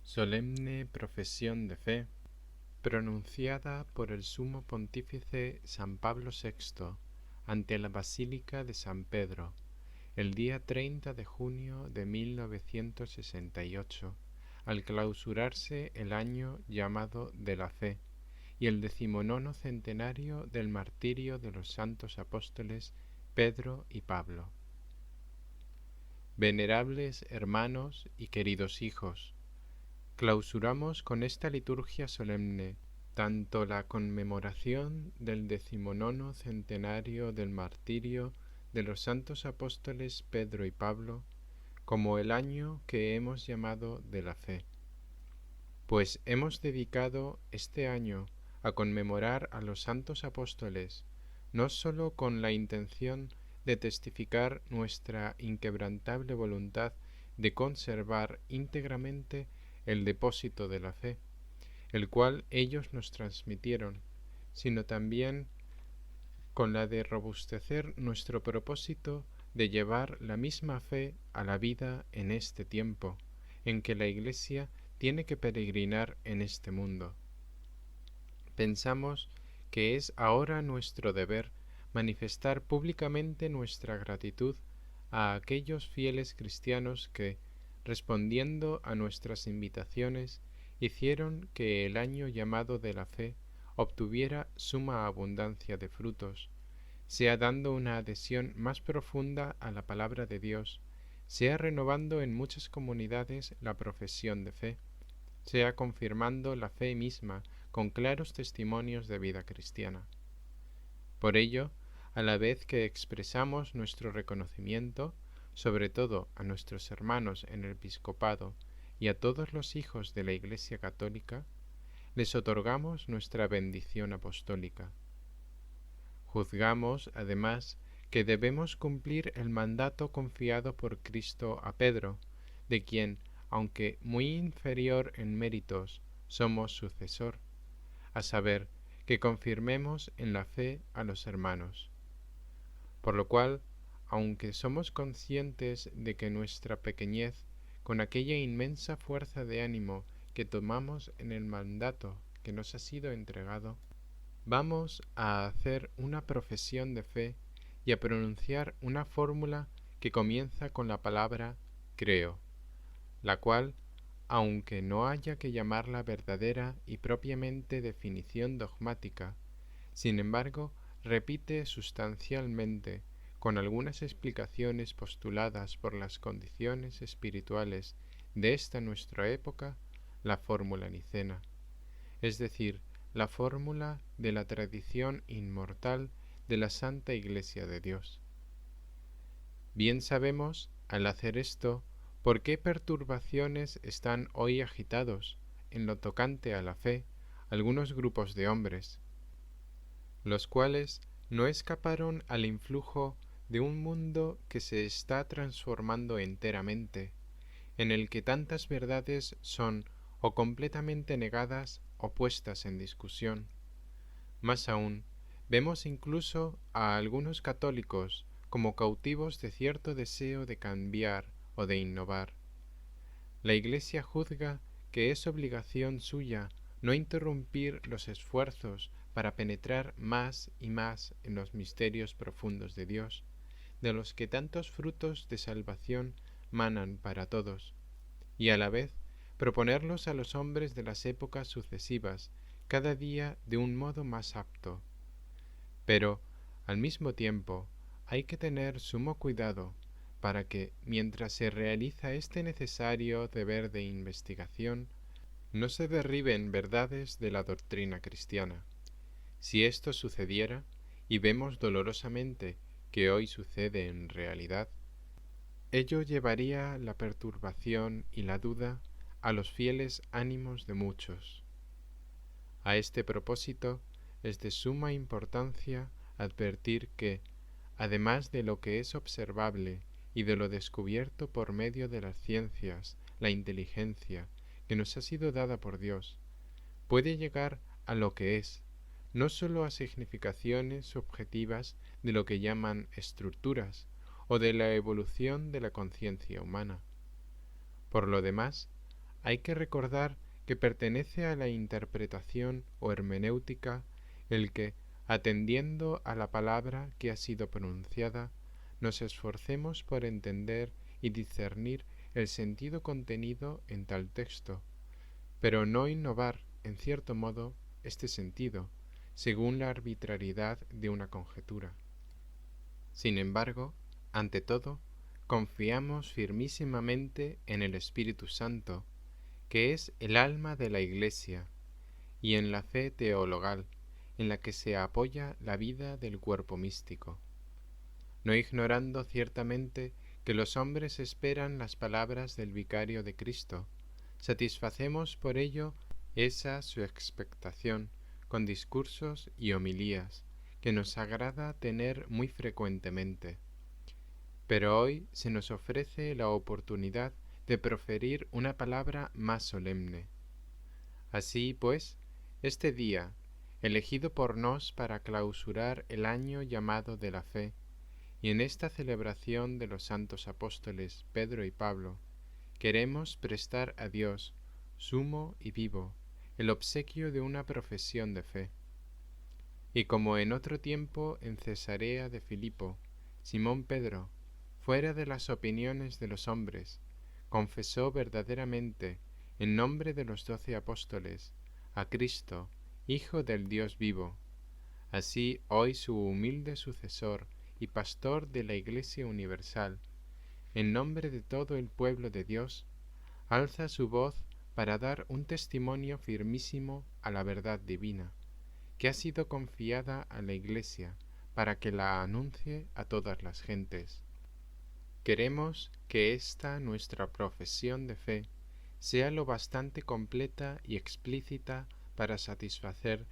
Solemne profesión de fe, pronunciada por el Sumo Pontífice San Pablo VI ante la Basílica de San Pedro, el día 30 de junio de 1968, al clausurarse el año llamado de la fe y el 19º centenario del martirio de los santos apóstoles Pedro y Pablo. Venerables hermanos y queridos hijos, clausuramos con esta liturgia solemne tanto la conmemoración del 19º centenario del martirio de los santos apóstoles Pedro y Pablo, como el año que hemos llamado de la fe, pues hemos dedicado este año a conmemorar a los santos apóstoles, no sólo con la intención de testificar nuestra inquebrantable voluntad de conservar íntegramente el depósito de la fe, el cual ellos nos transmitieron, sino también con la de robustecer nuestro propósito de llevar la misma fe a la vida en este tiempo, en que la Iglesia tiene que peregrinar en este mundo. Pensamos que es ahora nuestro deber manifestar públicamente nuestra gratitud a aquellos fieles cristianos que, respondiendo a nuestras invitaciones, hicieron que el año llamado de la fe obtuviera suma abundancia de frutos, sea dando una adhesión más profunda a la palabra de Dios, sea renovando en muchas comunidades la profesión de fe, sea confirmando la fe misma con claros testimonios de vida cristiana. Por ello, a la vez que expresamos nuestro reconocimiento, sobre todo a nuestros hermanos en el episcopado y a todos los hijos de la Iglesia católica, les otorgamos nuestra bendición apostólica. Juzgamos, además, que debemos cumplir el mandato confiado por Cristo a Pedro, de quien, aunque muy inferior en méritos, somos sucesor, a saber, que confirmemos en la fe a los hermanos. Por lo cual, aunque somos conscientes de que nuestra pequeñez, con aquella inmensa fuerza de ánimo que tomamos en el mandato que nos ha sido entregado, vamos a hacer una profesión de fe y a pronunciar una fórmula que comienza con la palabra creo, la cual, aunque no haya que llamarla verdadera y propiamente definición dogmática, sin embargo, repite sustancialmente, con algunas explicaciones postuladas por las condiciones espirituales de esta nuestra época, la fórmula nicena, es decir, la fórmula de la tradición inmortal de la Santa Iglesia de Dios. Bien sabemos, al hacer esto, por qué perturbaciones están hoy agitados, en lo tocante a la fe, algunos grupos de hombres, los cuales no escaparon al influjo de un mundo que se está transformando enteramente, en el que tantas verdades son o completamente negadas o puestas en discusión. Más aún, vemos incluso a algunos católicos como cautivos de cierto deseo de cambiar o de innovar. La Iglesia juzga que es obligación suya no interrumpir los esfuerzos para penetrar más y más en los misterios profundos de Dios, de los que tantos frutos de salvación manan para todos, y a la vez proponerlos a los hombres de las épocas sucesivas cada día de un modo más apto. Pero, al mismo tiempo, hay que tener sumo cuidado para que, mientras se realiza este necesario deber de investigación, no se derriben verdades de la doctrina cristiana. Si esto sucediera, y vemos dolorosamente que hoy sucede en realidad, ello llevaría la perturbación y la duda a los fieles ánimos de muchos. A este propósito, es de suma importancia advertir que, además de lo que es observable y de lo descubierto por medio de las ciencias, la inteligencia que nos ha sido dada por Dios, puede llegar a lo que es, no sólo a significaciones subjetivas de lo que llaman estructuras o de la evolución de la conciencia humana. Por lo demás, Hay que recordar que pertenece a la interpretación o hermenéutica el que, atendiendo a la palabra que ha sido pronunciada, nos esforcemos por entender y discernir el sentido contenido en tal texto, pero no innovar, en cierto modo, este sentido, según la arbitrariedad de una conjetura. Sin embargo, ante todo, confiamos firmísimamente en el Espíritu Santo, que es el alma de la Iglesia, y en la fe teologal, en la que se apoya la vida del cuerpo místico, no ignorando ciertamente que los hombres esperan las palabras del vicario de Cristo. Satisfacemos por ello esa su expectación con discursos y homilías que nos agrada tener muy frecuentemente. Pero hoy se nos ofrece la oportunidad de proferir una palabra más solemne. Así pues, este día, elegido por nos para clausurar el año llamado de la fe, y en esta celebración de los santos apóstoles Pedro y Pablo, queremos prestar a Dios, sumo y vivo, el obsequio de una profesión de fe. Y como en otro tiempo en Cesarea de Filipo, Simón Pedro, fuera de las opiniones de los hombres, confesó verdaderamente, en nombre de los 12 apóstoles, a Cristo, Hijo del Dios vivo. Así hoy su humilde sucesor y pastor de la Iglesia universal, en nombre de todo el pueblo de Dios, alza su voz para dar un testimonio firmísimo a la verdad divina, que ha sido confiada a la Iglesia para que la anuncie a todas las gentes. Queremos que esta nuestra profesión de fe sea lo bastante completa y explícita para satisfacer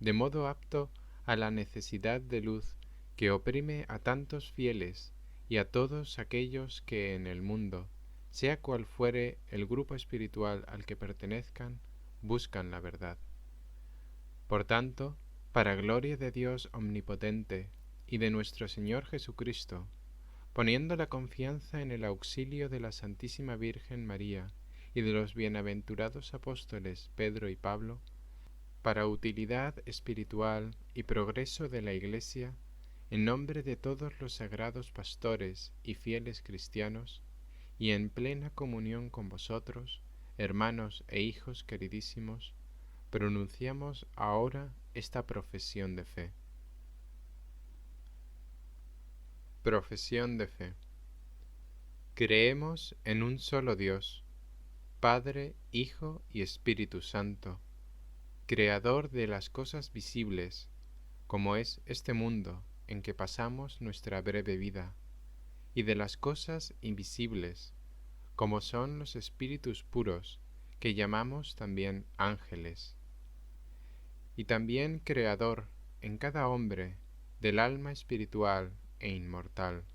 de modo apto a la necesidad de luz que oprime a tantos fieles y a todos aquellos que en el mundo, sea cual fuere el grupo espiritual al que pertenezcan, buscan la verdad. Por tanto, para gloria de Dios omnipotente y de nuestro Señor Jesucristo, poniendo la confianza en el auxilio de la Santísima Virgen María y de los bienaventurados apóstoles Pedro y Pablo, para utilidad espiritual y progreso de la Iglesia, en nombre de todos los sagrados pastores y fieles cristianos, y en plena comunión con vosotros, hermanos e hijos queridísimos, pronunciamos ahora esta profesión de fe. Profesión de fe. Creemos en un solo Dios, Padre, Hijo y Espíritu Santo, Creador de las cosas visibles, como es este mundo en que pasamos nuestra breve vida, y de las cosas invisibles, como son los espíritus puros, que llamamos también ángeles, y también Creador en cada hombre del alma espiritual e inmortal.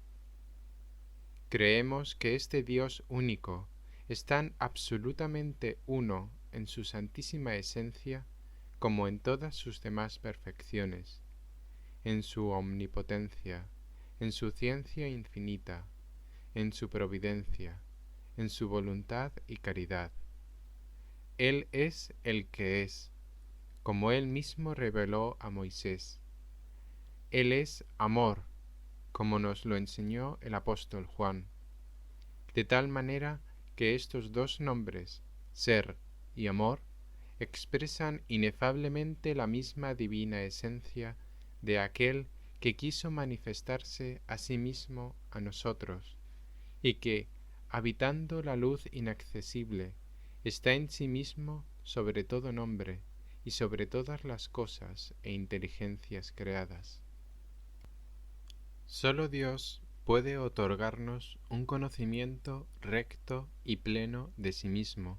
Creemos que este Dios único es tan absolutamente uno en su santísima esencia como en todas sus demás perfecciones, en su omnipotencia, en su ciencia infinita, en su providencia, en su voluntad y caridad. Él es el que es, como él mismo reveló a Moisés. Él es amor, como nos lo enseñó el apóstol Juan, de tal manera que estos dos nombres, ser y amor, expresan inefablemente la misma divina esencia de aquel que quiso manifestarse a sí mismo a nosotros, y que, habitando la luz inaccesible, está en sí mismo sobre todo nombre y sobre todas las cosas e inteligencias creadas. Solo Dios puede otorgarnos un conocimiento recto y pleno de sí mismo,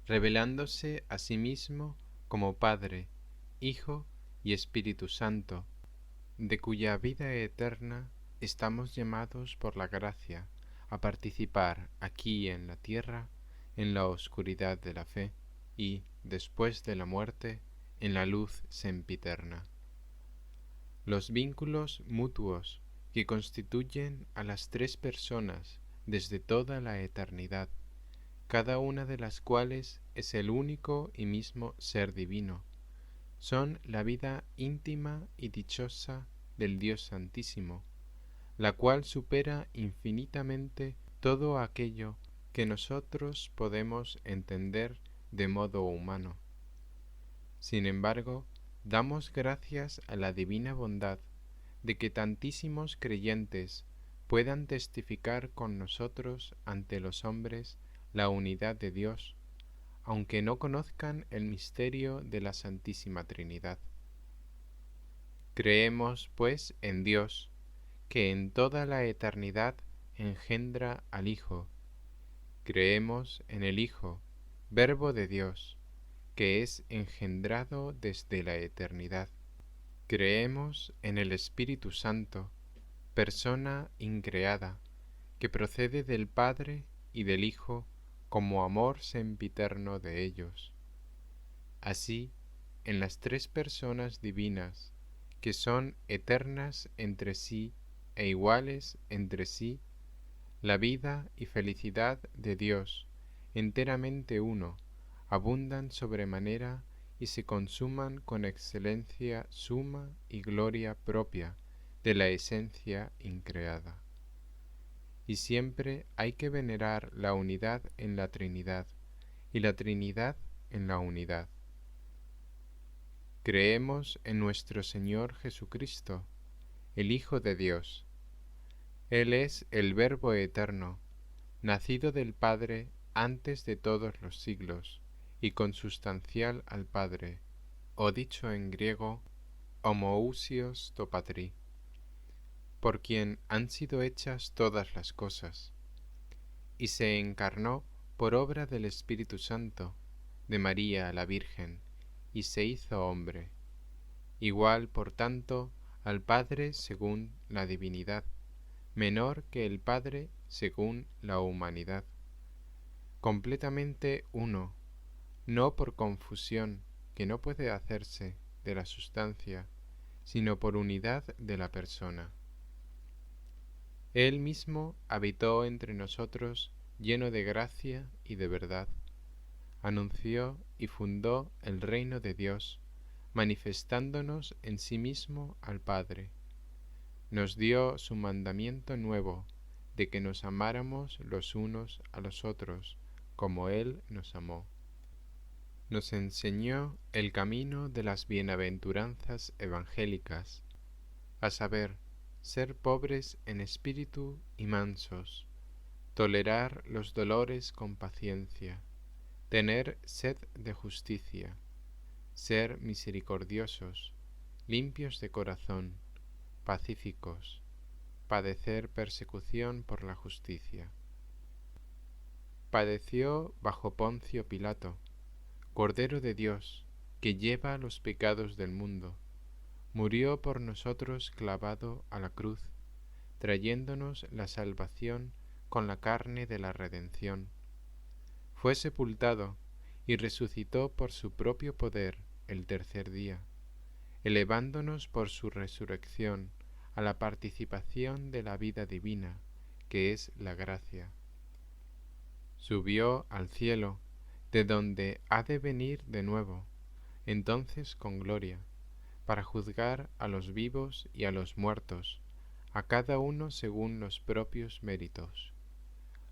revelándose a sí mismo como Padre, Hijo y Espíritu Santo, de cuya vida eterna estamos llamados por la gracia a participar aquí en la tierra, en la oscuridad de la fe, y, después de la muerte, en la luz sempiterna. Los vínculos mutuos que constituyen a las tres personas desde toda la eternidad, cada una de las cuales es el único y mismo ser divino. Son la vida íntima y dichosa del Dios Santísimo, la cual supera infinitamente todo aquello que nosotros podemos entender de modo humano. Sin embargo, damos gracias a la divina bondad de que tantísimos creyentes puedan testificar con nosotros ante los hombres la unidad de Dios, aunque no conozcan el misterio de la Santísima Trinidad. Creemos, pues, en Dios, que en toda la eternidad engendra al Hijo. Creemos en el Hijo, Verbo de Dios, que es engendrado desde la eternidad. Creemos en el Espíritu Santo, persona increada, que procede del Padre y del Hijo como amor sempiterno de ellos. Así, en las tres personas divinas, que son eternas entre sí e iguales entre sí, la vida y felicidad de Dios, enteramente uno, abundan sobremanera y se consuman con excelencia suma y gloria propia de la esencia increada. Y siempre hay que venerar la unidad en la Trinidad y la Trinidad en la unidad. Creemos en nuestro Señor Jesucristo, el Hijo de Dios. Él es el Verbo eterno, nacido del Padre antes de todos los siglos, y consustancial al Padre, o dicho en griego, homoousios to patri, por quien han sido hechas todas las cosas, y se encarnó por obra del Espíritu Santo, de María la Virgen, y se hizo hombre, igual por tanto al Padre según la divinidad, menor que el Padre según la humanidad, completamente uno, no por confusión que no puede hacerse de la sustancia, sino por unidad de la persona. Él mismo habitó entre nosotros lleno de gracia y de verdad, anunció y fundó el reino de Dios, manifestándonos en sí mismo al Padre. Nos dio su mandamiento nuevo, de que nos amáramos los unos a los otros, como Él nos amó. Nos enseñó el camino de las bienaventuranzas evangélicas, a saber, ser pobres en espíritu y mansos, tolerar los dolores con paciencia, tener sed de justicia, ser misericordiosos, limpios de corazón, pacíficos, padecer persecución por la justicia. Padeció bajo Poncio Pilato, Cordero de Dios, que lleva los pecados del mundo, murió por nosotros clavado a la cruz, trayéndonos la salvación con la carne de la redención. Fue sepultado y resucitó por su propio poder el tercer día, elevándonos por su resurrección a la participación de la vida divina, que es la gracia. Subió al cielo, de donde ha de venir de nuevo, entonces con gloria, para juzgar a los vivos y a los muertos, a cada uno según los propios méritos.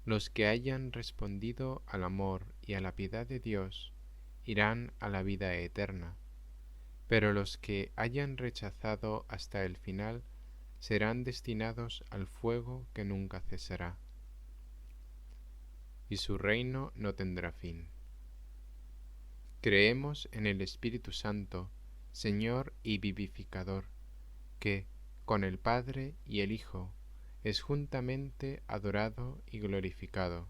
Los que hayan respondido al amor y a la piedad de Dios irán a la vida eterna, pero los que hayan rechazado hasta el final serán destinados al fuego que nunca cesará, y su reino no tendrá fin. Creemos en el Espíritu Santo, Señor y vivificador, que, con el Padre y el Hijo, es juntamente adorado y glorificado,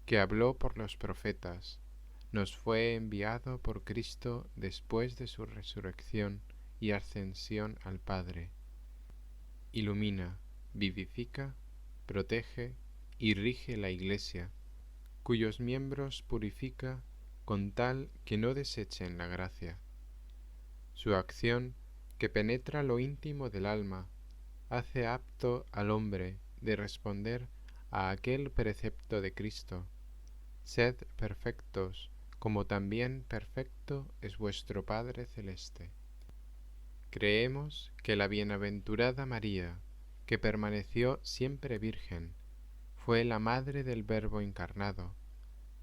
que habló por los profetas, nos fue enviado por Cristo después de su resurrección y ascensión al Padre. Ilumina, vivifica, protege y rige la Iglesia, cuyos miembros purifica con tal que no desechen la gracia. Su acción, que penetra lo íntimo del alma, hace apto al hombre de responder a aquel precepto de Cristo: Sed perfectos, como también perfecto es vuestro Padre Celeste. Creemos que la bienaventurada María, que permaneció siempre virgen, fue la madre del Verbo encarnado,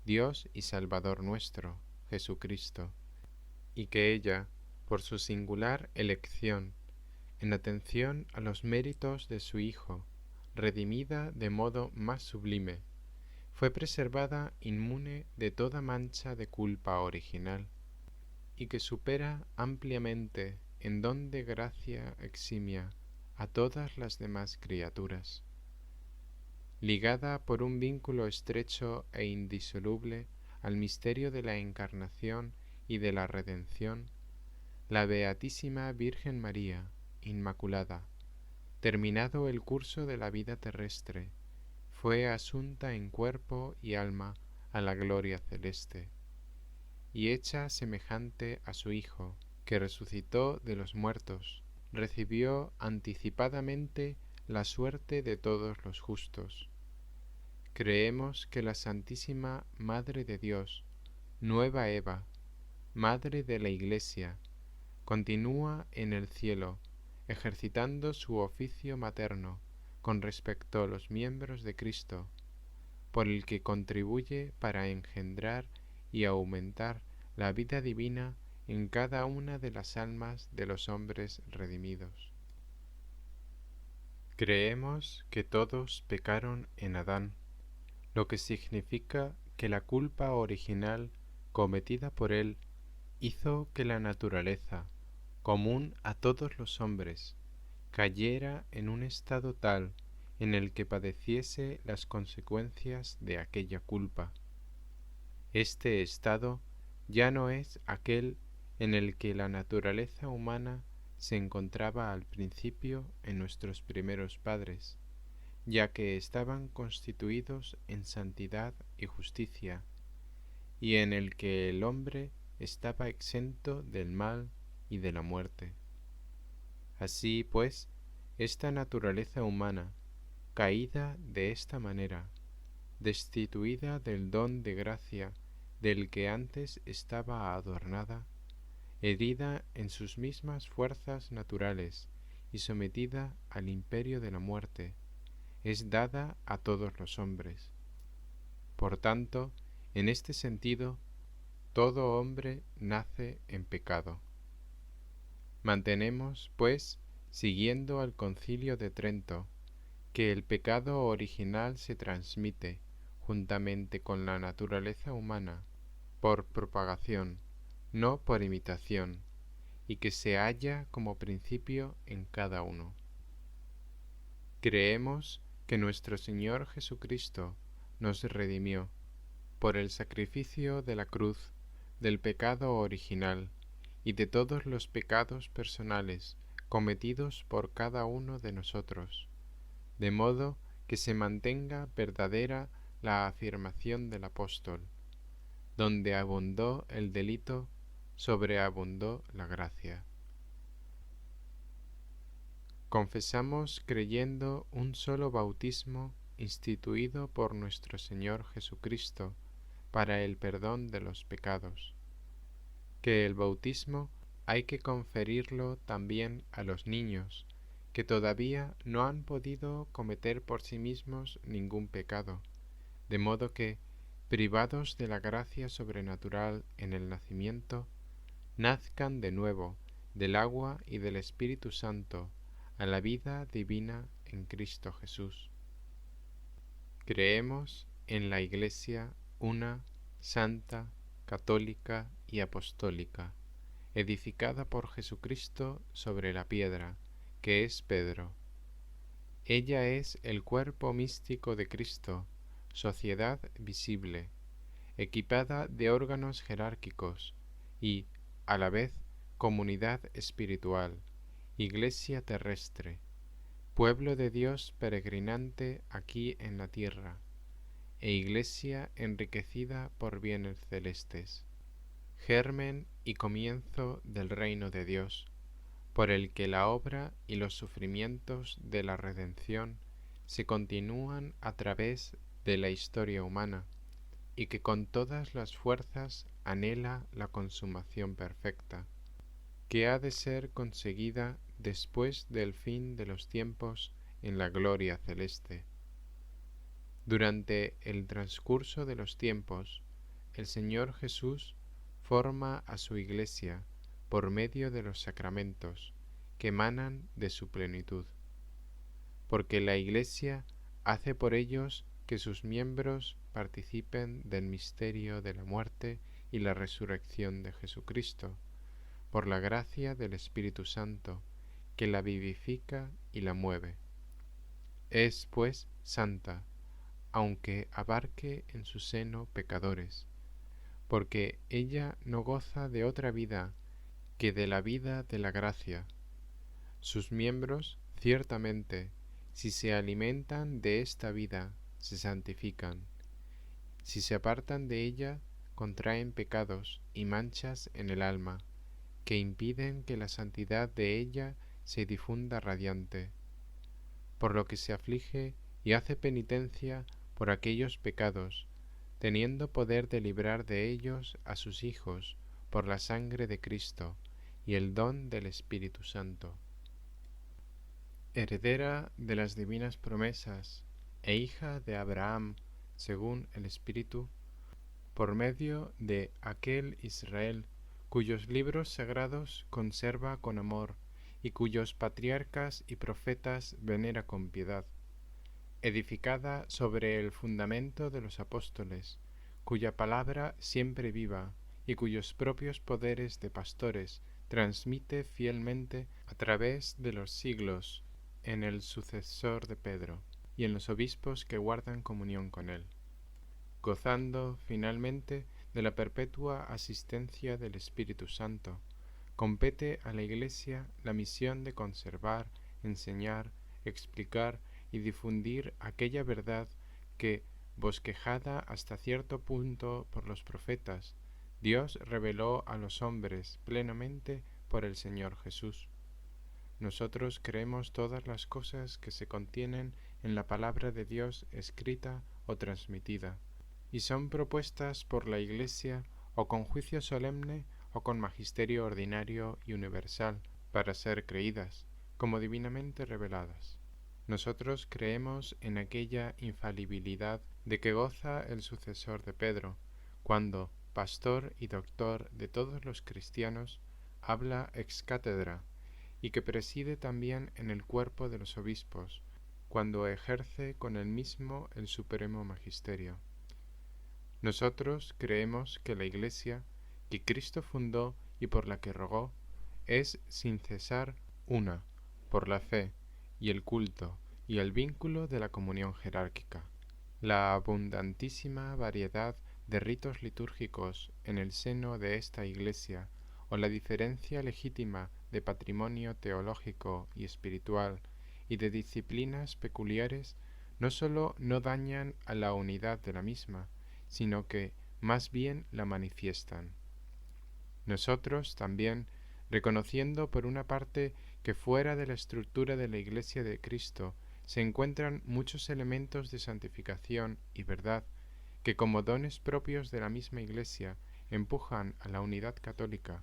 Dios y Salvador nuestro, Jesucristo, y que ella, por su singular elección, en atención a los méritos de su Hijo, redimida de modo más sublime, fue preservada inmune de toda mancha de culpa original, y que supera ampliamente en don de gracia eximia a todas las demás criaturas. Ligada por un vínculo estrecho e indisoluble al misterio de la Encarnación y de la Redención, la Beatísima Virgen María, Inmaculada, terminado el curso de la vida terrestre, fue asunta en cuerpo y alma a la gloria celeste, y hecha semejante a su Hijo, que resucitó de los muertos, recibió anticipadamente la suerte de todos los justos. Creemos que la Santísima Madre de Dios, Nueva Eva, Madre de la Iglesia, continúa en el cielo, ejercitando su oficio materno con respecto a los miembros de Cristo, por el que contribuye para engendrar y aumentar la vida divina en cada una de las almas de los hombres redimidos. Creemos que todos pecaron en Adán, lo que significa que la culpa original cometida por él hizo que la naturaleza, común a todos los hombres, cayera en un estado tal en el que padeciese las consecuencias de aquella culpa. Este estado ya no es aquel en el que la naturaleza humana se encontraba al principio en nuestros primeros padres, ya que estaban constituidos en santidad y justicia, y en el que el hombre estaba exento del mal y de la muerte. Así pues, esta naturaleza humana, caída de esta manera, destituida del don de gracia del que antes estaba adornada, herida en sus mismas fuerzas naturales y sometida al imperio de la muerte, es dada a todos los hombres. Por tanto, en este sentido, todo hombre nace en pecado. Mantenemos, pues, siguiendo al Concilio de Trento, que el pecado original se transmite, juntamente con la naturaleza humana, por propagación, no por imitación, y que se halla como principio en cada uno. Creemos que nuestro Señor Jesucristo nos redimió, por el sacrificio de la cruz, del pecado original y de todos los pecados personales cometidos por cada uno de nosotros, de modo que se mantenga verdadera la afirmación del apóstol: donde abundó el delito, sobreabundó la gracia. Confesamos creyendo un solo bautismo instituido por nuestro Señor Jesucristo para el perdón de los pecados, que el bautismo hay que conferirlo también a los niños, que todavía no han podido cometer por sí mismos ningún pecado, de modo que, privados de la gracia sobrenatural en el nacimiento, nazcan de nuevo del agua y del Espíritu Santo a la vida divina en Cristo Jesús. Creemos en la Iglesia una, santa, católica y apostólica, edificada por Jesucristo sobre la piedra, que es Pedro. Ella es el cuerpo místico de Cristo, sociedad visible, equipada de órganos jerárquicos y, a la vez, comunidad espiritual, iglesia terrestre, pueblo de Dios peregrinante aquí en la tierra, e iglesia enriquecida por bienes celestes, germen y comienzo del reino de Dios, por el que la obra y los sufrimientos de la redención se continúan a través de la historia humana, y que con todas las fuerzas anhela la consumación perfecta, que ha de ser conseguida después del fin de los tiempos en la gloria celeste. Durante el transcurso de los tiempos, el Señor Jesús forma a su Iglesia por medio de los sacramentos que emanan de su plenitud, porque la Iglesia hace por ellos que sus miembros participen del misterio de la muerte y la resurrección de Jesucristo, por la gracia del Espíritu Santo, que la vivifica y la mueve. Es, pues, santa, aunque abarque en su seno pecadores, porque ella no goza de otra vida que de la vida de la gracia. Sus miembros, ciertamente, si se alimentan de esta vida, se santifican. Si se apartan de ella, contraen pecados y manchas en el alma, que impiden que la santidad de ella se difunda radiante, por lo que se aflige y hace penitencia por aquellos pecados, teniendo poder de librar de ellos a sus hijos por la sangre de Cristo y el don del Espíritu Santo. Heredera de las divinas promesas e hija de Abraham según el Espíritu, por medio de aquel Israel cuyos libros sagrados conserva con amor y cuyos patriarcas y profetas venera con piedad, edificada sobre el fundamento de los apóstoles, cuya palabra siempre viva y cuyos propios poderes de pastores transmite fielmente a través de los siglos en el sucesor de Pedro y en los obispos que guardan comunión con él, gozando finalmente de la perpetua asistencia del Espíritu Santo. Compete a la Iglesia la misión de conservar, enseñar, explicar y difundir aquella verdad que, bosquejada hasta cierto punto por los profetas, Dios reveló a los hombres plenamente por el Señor Jesús. Nosotros creemos todas las cosas que se contienen en la palabra de Dios escrita o transmitida, y son propuestas por la Iglesia o con juicio solemne o con magisterio ordinario y universal, para ser creídas, como divinamente reveladas. Nosotros creemos en aquella infalibilidad de que goza el sucesor de Pedro, cuando, pastor y doctor de todos los cristianos, habla ex cátedra, y que preside también en el cuerpo de los obispos, cuando ejerce con él mismo el supremo magisterio. Nosotros creemos que la Iglesia, que Cristo fundó y por la que rogó, es sin cesar una, por la fe y el culto y el vínculo de la comunión jerárquica. La abundantísima variedad de ritos litúrgicos en el seno de esta Iglesia, o la diferencia legítima de patrimonio teológico y espiritual y de disciplinas peculiares, no sólo no dañan a la unidad de la misma, sino que más bien la manifiestan. Nosotros también, reconociendo por una parte que fuera de la estructura de la Iglesia de Cristo se encuentran muchos elementos de santificación y verdad, que como dones propios de la misma Iglesia empujan a la unidad católica,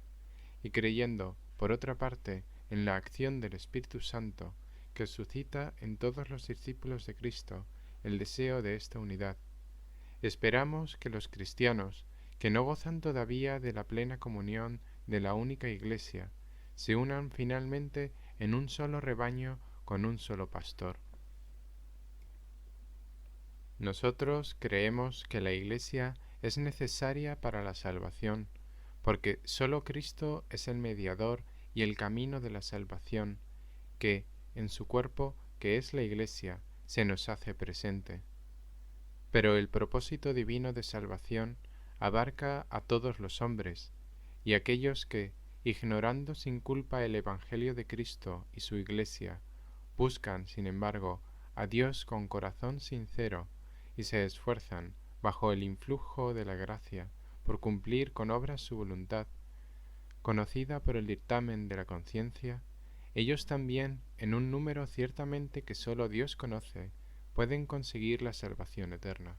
y creyendo, por otra parte, en la acción del Espíritu Santo, que suscita en todos los discípulos de Cristo el deseo de esta unidad, esperamos que los cristianos, que no gozan todavía de la plena comunión de la única Iglesia, se unan finalmente en un solo rebaño con un solo pastor. Nosotros creemos que la Iglesia es necesaria para la salvación, porque sólo Cristo es el mediador y el camino de la salvación, que, en su cuerpo, que es la Iglesia, se nos hace presente. Pero el propósito divino de salvación abarca a todos los hombres, y aquellos que, ignorando sin culpa el Evangelio de Cristo y su Iglesia, buscan, sin embargo, a Dios con corazón sincero y se esfuerzan, bajo el influjo de la gracia, por cumplir con obras su voluntad, conocida por el dictamen de la conciencia, ellos también, en un número ciertamente que sólo Dios conoce, pueden conseguir la salvación eterna.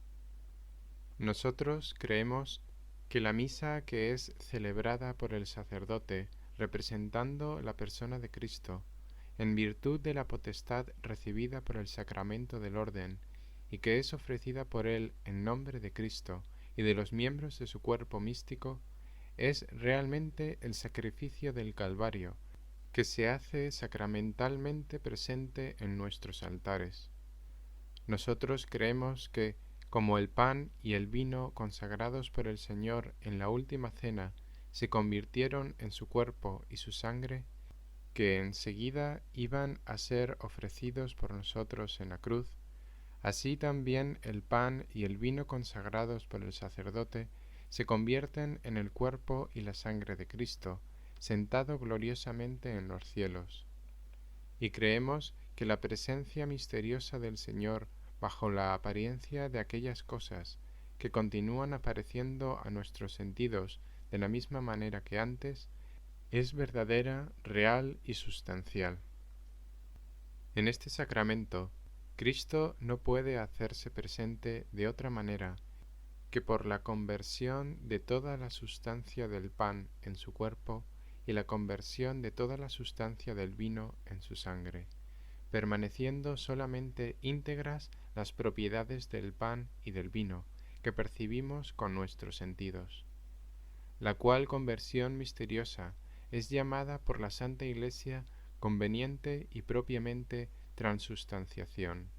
Nosotros creemos que la misa que es celebrada por el sacerdote representando la persona de Cristo, en virtud de la potestad recibida por el sacramento del orden, y que es ofrecida por él en nombre de Cristo y de los miembros de su cuerpo místico, es realmente el sacrificio del Calvario, que se hace sacramentalmente presente en nuestros altares. Nosotros creemos que, como el pan y el vino consagrados por el Señor en la última cena se convirtieron en su cuerpo y su sangre, que enseguida iban a ser ofrecidos por nosotros en la cruz, así también el pan y el vino consagrados por el sacerdote se convierten en el cuerpo y la sangre de Cristo, sentado gloriosamente en los cielos. Y creemos que la presencia misteriosa del Señor bajo la apariencia de aquellas cosas que continúan apareciendo a nuestros sentidos de la misma manera que antes, es verdadera, real y sustancial. En este sacramento, Cristo no puede hacerse presente de otra manera que por la conversión de toda la sustancia del pan en su cuerpo y la conversión de toda la sustancia del vino en su sangre, permaneciendo solamente íntegras las propiedades del pan y del vino que percibimos con nuestros sentidos, la cual conversión misteriosa es llamada por la Santa Iglesia conveniente y propiamente transustanciación.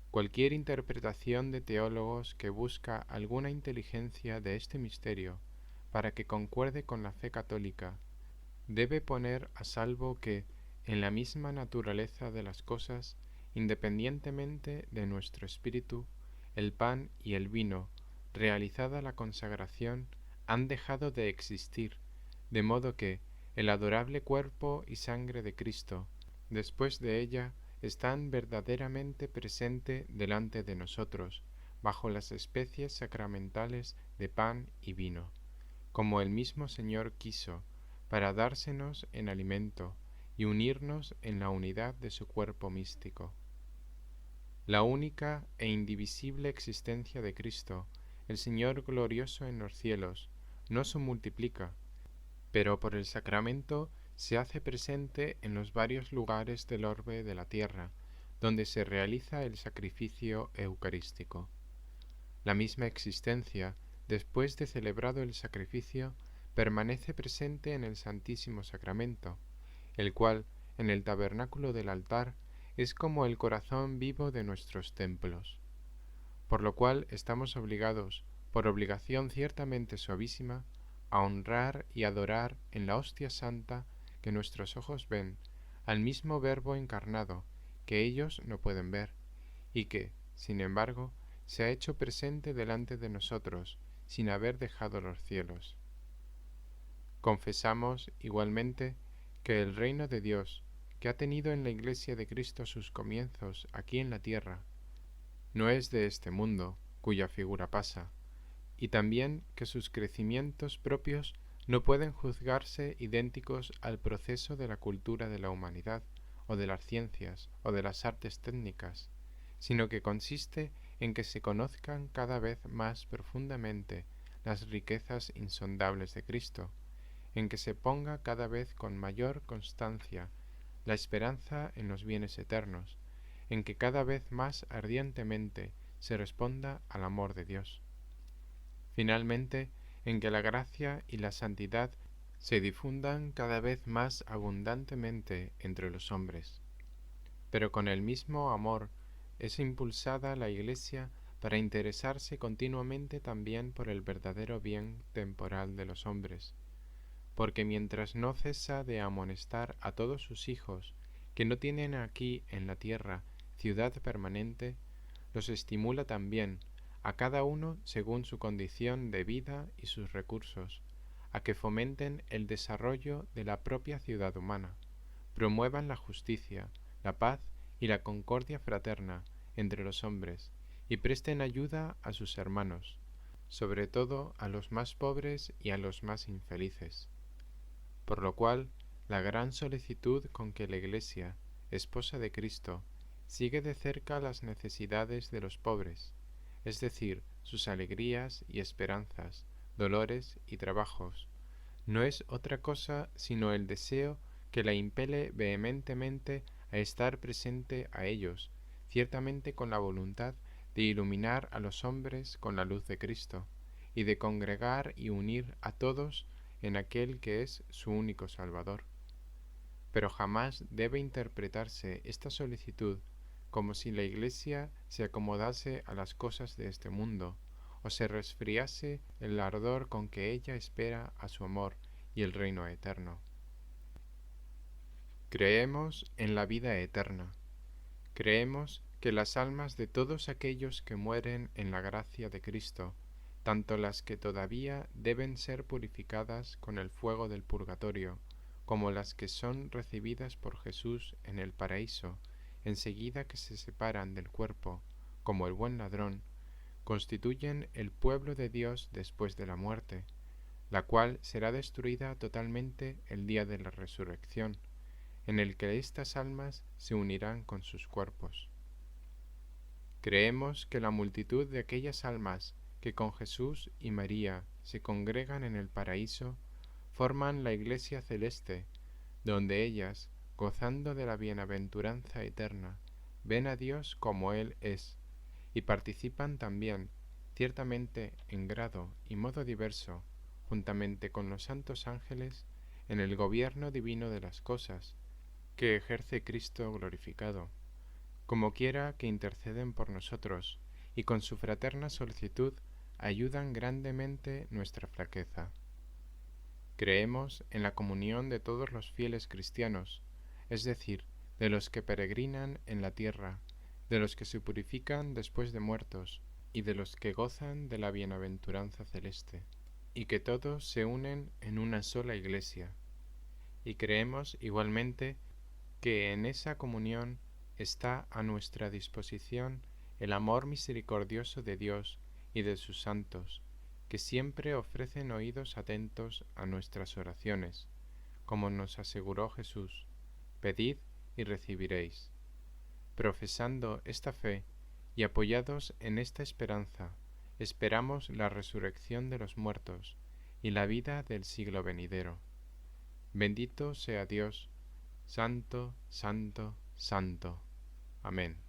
Cualquier interpretación de teólogos que busca alguna inteligencia de este misterio para que concuerde con la fe católica debe poner a salvo que, en la misma naturaleza de las cosas, independientemente de nuestro espíritu, el pan y el vino, realizada la consagración, han dejado de existir, de modo que el adorable cuerpo y sangre de Cristo, después de ella, están verdaderamente presente delante de nosotros, bajo las especies sacramentales de pan y vino, como el mismo Señor quiso, para dársenos en alimento y unirnos en la unidad de su cuerpo místico. La única e indivisible existencia de Cristo, el Señor glorioso en los cielos, no se multiplica, pero por el sacramento se hace presente en los varios lugares del orbe de la tierra, donde se realiza el sacrificio eucarístico. La misma existencia, después de celebrado el sacrificio, permanece presente en el Santísimo Sacramento, el cual, en el tabernáculo del altar, es como el corazón vivo de nuestros templos. Por lo cual estamos obligados, por obligación ciertamente suavísima, a honrar y adorar en la hostia santa que nuestros ojos ven, al mismo Verbo encarnado, que ellos no pueden ver, y que, sin embargo, se ha hecho presente delante de nosotros, sin haber dejado los cielos. Confesamos, igualmente, que el reino de Dios, que ha tenido en la Iglesia de Cristo sus comienzos aquí en la tierra, no es de este mundo, cuya figura pasa, y también que sus crecimientos propios no pueden juzgarse idénticos al proceso de la cultura de la humanidad, o de las ciencias, o de las artes técnicas, sino que consiste en que se conozcan cada vez más profundamente las riquezas insondables de Cristo, en que se ponga cada vez con mayor constancia la esperanza en los bienes eternos, en que cada vez más ardientemente se responda al amor de Dios. Finalmente, en que la gracia y la santidad se difundan cada vez más abundantemente entre los hombres. Pero con el mismo amor es impulsada la Iglesia para interesarse continuamente también por el verdadero bien temporal de los hombres, porque mientras no cesa de amonestar a todos sus hijos que no tienen aquí en la tierra ciudad permanente, los estimula también, a cada uno según su condición de vida y sus recursos, a que fomenten el desarrollo de la propia ciudad humana, promuevan la justicia, la paz y la concordia fraterna entre los hombres, y presten ayuda a sus hermanos, sobre todo a los más pobres y a los más infelices. Por lo cual, la gran solicitud con que la Iglesia, esposa de Cristo, sigue de cerca las necesidades de los pobres, es decir, sus alegrías y esperanzas, dolores y trabajos. No es otra cosa sino el deseo que la impele vehementemente a estar presente a ellos, ciertamente con la voluntad de iluminar a los hombres con la luz de Cristo, y de congregar y unir a todos en aquel que es su único Salvador. Pero jamás debe interpretarse esta solicitud como si la Iglesia se acomodase a las cosas de este mundo, o se resfriase el ardor con que ella espera a su amor y el reino eterno. Creemos en la vida eterna. Creemos que las almas de todos aquellos que mueren en la gracia de Cristo, tanto las que todavía deben ser purificadas con el fuego del purgatorio, como las que son recibidas por Jesús en el paraíso, enseguida que se separan del cuerpo, como el buen ladrón, constituyen el pueblo de Dios después de la muerte, la cual será destruida totalmente el día de la resurrección, en el que estas almas se unirán con sus cuerpos. Creemos que la multitud de aquellas almas que con Jesús y María se congregan en el paraíso forman la Iglesia celeste, donde ellas, gozando de la bienaventuranza eterna, ven a Dios como Él es, y participan también, ciertamente en grado y modo diverso, juntamente con los santos ángeles, en el gobierno divino de las cosas, que ejerce Cristo glorificado, como quiera que interceden por nosotros, y con su fraterna solicitud ayudan grandemente nuestra flaqueza. Creemos en la comunión de todos los fieles cristianos, es decir, de los que peregrinan en la tierra, de los que se purifican después de muertos, y de los que gozan de la bienaventuranza celeste, y que todos se unen en una sola Iglesia. Y creemos igualmente que en esa comunión está a nuestra disposición el amor misericordioso de Dios y de sus santos, que siempre ofrecen oídos atentos a nuestras oraciones, como nos aseguró Jesús: pedid y recibiréis. Profesando esta fe y apoyados en esta esperanza, esperamos la resurrección de los muertos y la vida del siglo venidero. Bendito sea Dios, Santo, Santo, Santo. Amén.